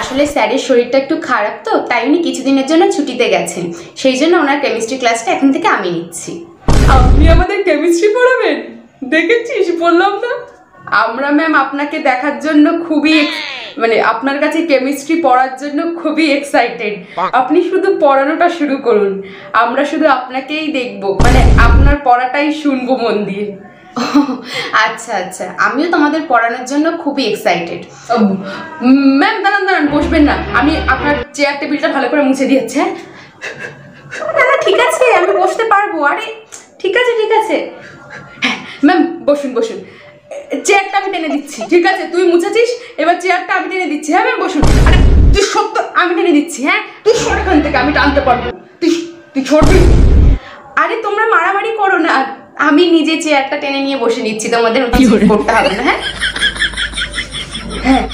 আসলে স্যারের শরীরটা একটু খারাপ তো, তাই উনি কিছুদিনের জন্য ছুটিতে গেছেন। সেই জন্য ওনার কেমিস্ট্রি ক্লাসটা এখন থেকে আমি নিচ্ছি। আপনি আমাদের কেমিস্ট্রি পড়াবেন? দেখেছিস, বললাম না। আমরা ম্যাম আপনাকে দেখার জন্য খুবই মানে আপনার কাছে কেমিস্ট্রি পড়ার জন্য খুবই এক্সাইটেড। আপনি শুধু পড়ানোটা শুরু করুন, আমরা শুধু আপনাকেই দেখব, মানে আপনার পড়াটাই শুনবো মন দিয়ে। আচ্ছা আচ্ছা, আমিও তোমাদের পড়ানোর জন্য খুবই এক্সাইটেড। ম্যাম দাঁড়ান দাঁড়ান, বসবেন না, আমি আপনার চেয়ার টেবিলটা ভালো করে মুছে দিয়েছি। হ্যাঁ না না ঠিক আছে, আমি বসতে পারবো। আরে ঠিক আছে ঠিক আছে। হ্যাঁ ম্যাম বসুন বসুন, চেয়ারটা আমি টেনে দিচ্ছি। ঠিক আছে, তুই মুছেছিস, এবার চেয়ারটা আমি টেনে দিচ্ছি। হ্যাঁ ম্যাম বসুন। আরে তুই সত্য, আমি টেনে দিচ্ছি। হ্যাঁ তুই সর এখান থেকে, আমি টানতে পারবো। তুই তুই সরবি। আরে তোমরা মারামারি করো না, আমি নিজে চেয়ারটা টেনে নিয়ে বসে নিচ্ছি, তোমাদের করতে হবে না। হ্যাঁ হ্যাঁ